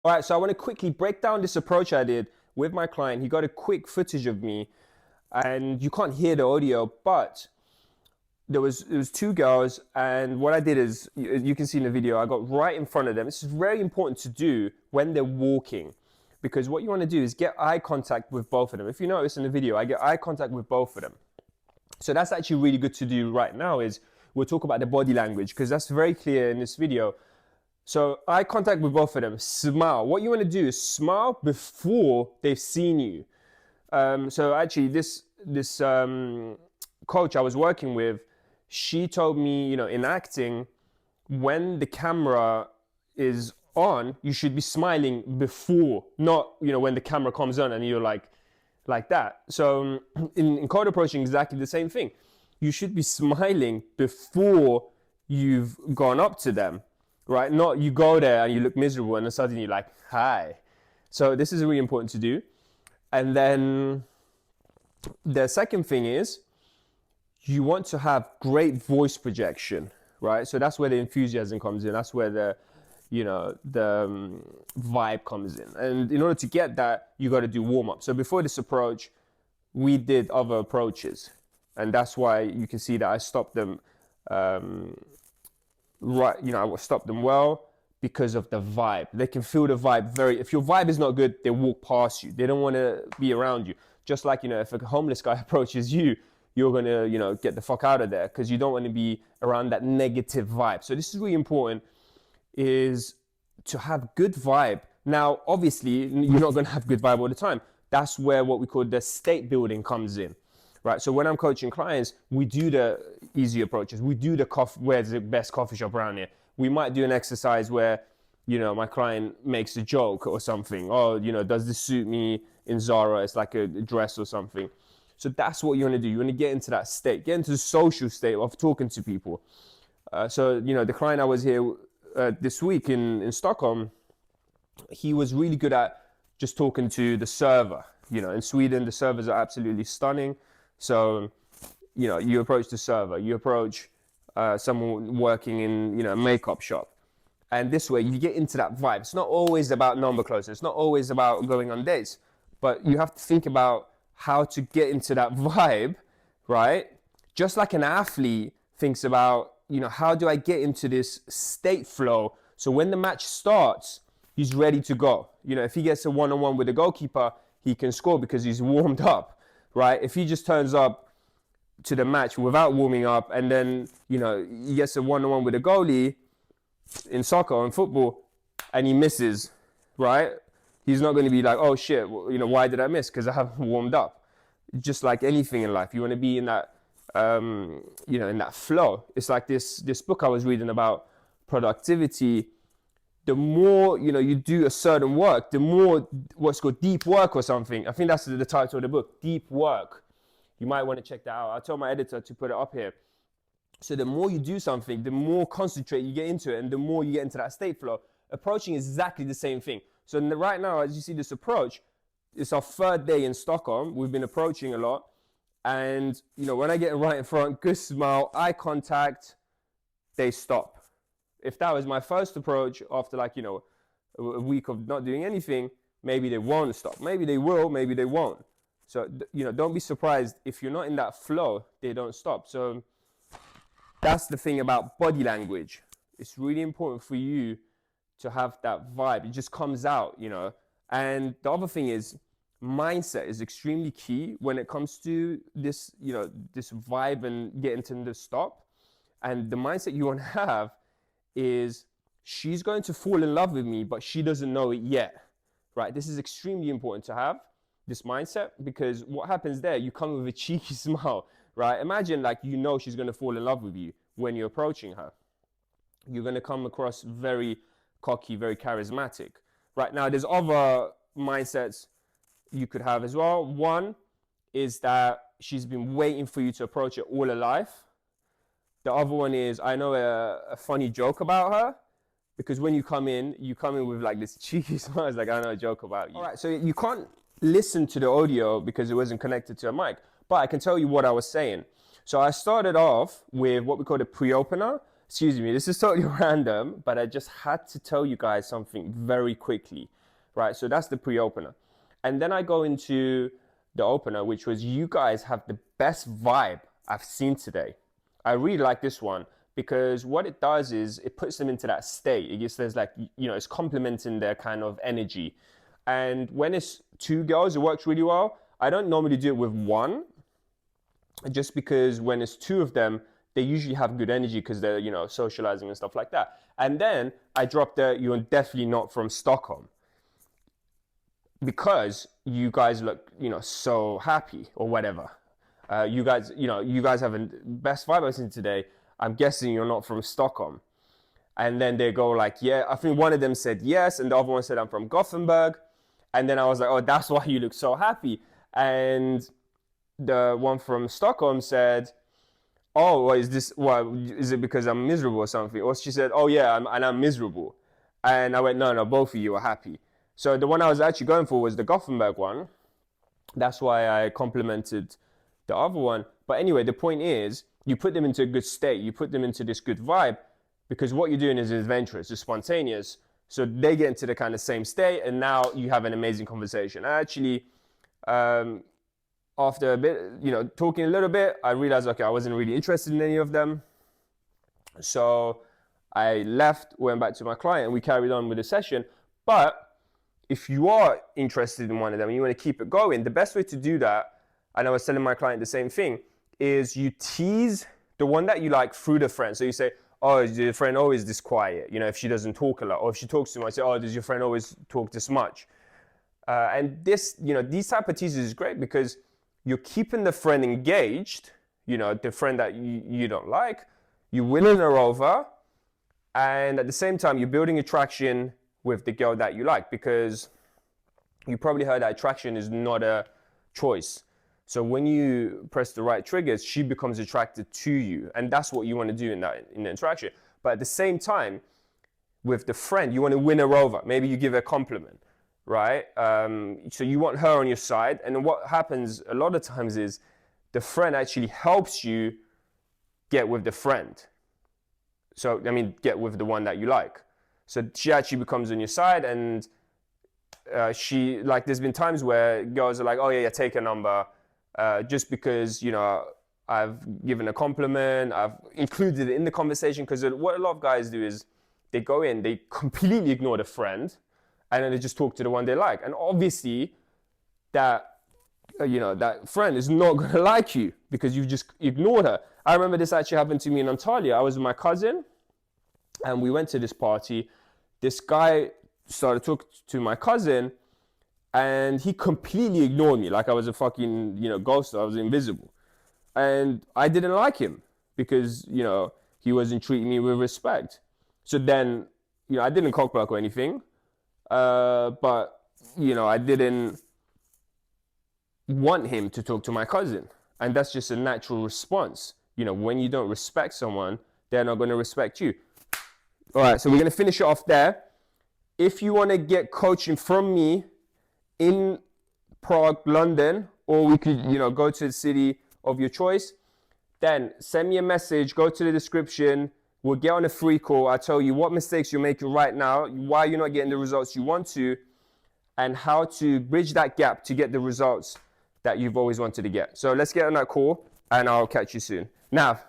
All right, so I want to quickly break down this approach I did with my client. He got a quick footage of me, and you can't hear the audio, but there was two girls, and what I did is, you can see in the video, I got right in front of them. This is very important to do when they're walking, because what you want to do is get eye contact with both of them. If you notice in the video, I get eye contact with both of them. So that's actually really good to do right now. Is we'll talk about the body language, because that's very clear in this video. So eye contact with both of them, smile. What you want to do is smile before they've seen you. So actually this coach I was working with, she told me, in acting, when the camera is on, you should be smiling before, not, when the camera comes on and you're like that. So in code approaching, exactly the same thing. You should be smiling before you've gone up to them, right? Not you go there and you look miserable and then suddenly you're like, hi. So this is really important to do. And then the second thing is, you want to have great voice projection, right? So that's where the enthusiasm comes in. That's where the vibe comes in. And in order to get that, you got to do warm up. So before this approach, we did other approaches, and that's why you can see that I stopped them. I stopped them well because of the vibe. They can feel the vibe if your vibe is not good, they walk past you. They don't want to be around you. Just like, if a homeless guy approaches you, you're going to, get the fuck out of there, because you don't want to be around that negative vibe. So this is really important, is to have good vibe. Now, obviously, you're not going to have good vibe all the time. That's where what we call the state building comes in, right? So when I'm coaching clients, we do the easy approaches. We do where's the best coffee shop around here. We might do an exercise where, my client makes a joke or something. Oh, does this suit me in Zara? It's like a dress or something. So that's what you want to do. You want to get into that state, get into the social state of talking to people. So, the client I was here this week in Stockholm, he was really good at just talking to the server. In Sweden, the servers are absolutely stunning. So, you approach the server, you approach someone working in, a makeup shop. And this way you get into that vibe. It's not always about number closeness. It's not always about going on dates, but you have to think about how to get into that vibe, right? Just like an athlete thinks about, how do I get into this state flow? So when the match starts, he's ready to go. If he gets a one-on-one with the goalkeeper, he can score because he's warmed up, right? If he just turns up to the match without warming up, and then, he gets a one-on-one with a goalie in soccer or in football and he misses, right? He's not going to be like, oh shit, why did I miss? Because I haven't warmed up. Just like anything in life, you want to be in that, in that flow. It's like this book I was reading about productivity. The more, you do a certain work, the more what's called deep work or something. I think that's the title of the book, Deep Work. You might want to check that out. I told my editor to put it up here. So the more you do something, the more concentrate you get into it, and the more you get into that state flow. Approaching is exactly the same thing. So right now, as you see this approach, it's our third day in Stockholm. We've been approaching a lot. And, when I get right in front, good smile, eye contact, they stop. If that was my first approach after a week of not doing anything, maybe they won't stop. Maybe they will, maybe they won't. So, don't be surprised if you're not in that flow, they don't stop. So that's the thing about body language. It's really important for you to have that vibe. It just comes out, And the other thing is, mindset is extremely key when it comes to this, this vibe and getting to the stop. And the mindset you want to have is, she's going to fall in love with me, but she doesn't know it yet, right? This is extremely important to have, this mindset, because what happens there, you come with a cheeky smile, right? Imagine she's going to fall in love with you when you're approaching her. You're going to come across very cocky, very charismatic. Right now, there's other mindsets you could have as well. One is that she's been waiting for you to approach her all her life. The other one is, I know a funny joke about her, because when you come in with this cheeky smile. It's like, I know a joke about you. All right, so you can't listen to the audio because it wasn't connected to a mic, but I can tell you what I was saying. So I started off with what we call the pre-opener. excuse me, this is totally random, but I just had to tell you guys something very quickly, right? So that's the pre-opener. And then I go into the opener, which was, you guys have the best vibe I've seen today. I really like this one because what it does is it puts them into that state. It just says, like, you know, it's complementing their kind of energy. And when it's two girls, it works really well. I don't normally do it with one, just because when it's two of them, they usually have good energy because they're, you know, socializing and stuff like that. And then I dropped the, you're definitely not from Stockholm, because you guys look, you know, so happy or whatever. You guys, you know, you guys have a best vibe I've seen today. I'm guessing you're not from Stockholm. And then they go like, yeah, I think one of them said yes, and the other one said, I'm from Gothenburg. And then I was like, oh, that's why you look so happy. And the one from Stockholm said, oh, well, is it because I'm miserable or something? Or she said, oh yeah, I'm miserable. And I went, no, both of you are happy. So the one I was actually going for was the Gothenburg one. That's why I complimented the other one. But anyway, the point is, you put them into a good state. You put them into this good vibe, because what you're doing is adventurous, it's spontaneous. So they get into the kind of same state, and now you have an amazing conversation. Actually, after a bit, you know, talking a little bit, I realized, okay, I wasn't really interested in any of them. So I left, went back to my client, and we carried on with the session. But if you are interested in one of them and you want to keep it going, the best way to do that, and I was telling my client the same thing, is you tease the one that you like through the friend. So you say, oh, is your friend always this quiet? You know, if she doesn't talk a lot, or if she talks too much, say, oh, does your friend always talk this much? And this, you know, these type of teasers is great because you're keeping the friend engaged, you know, the friend that you don't like, you're winning her over, and at the same time, you're building attraction with the girl that you like, because you probably heard that attraction is not a choice. So when you press the right triggers, she becomes attracted to you. And that's what you want to do in the interaction. But at the same time, with the friend, you want to win her over. Maybe you give her a compliment, right? So you want her on your side. And what happens a lot of times is the friend actually helps you get with the friend. So, I mean, get with the one that you like. So she actually becomes on your side, and she, like, there's been times where girls are like, oh yeah, take a number. Just because, you know, I've given a compliment, I've included it in the conversation. Because what a lot of guys do is they go in, they completely ignore the friend, and then they just talk to the one they like. And obviously that, you know, that friend is not going to like you because you've just ignored her. I remember this actually happened to me in Antalya. I was with my cousin and we went to this party. This guy started talking to my cousin, and he completely ignored me like I was a fucking, you know, ghost. I was invisible. And I didn't like him because, you know, he wasn't treating me with respect. So then, you know, I didn't cockblock or anything. But, you know, I didn't want him to talk to my cousin. And that's just a natural response. You know, when you don't respect someone, they're not going to respect you. All right, so we're going to finish it off there. If you want to get coaching from me in Prague, London, or we could, you know, go to the city of your choice, then send me a message, go to the description, we'll get on a free call. I'll tell you what mistakes you're making right now, why you're not getting the results you want to, and how to bridge that gap to get the results that you've always wanted to get. So let's get on that call, and I'll catch you soon. Now,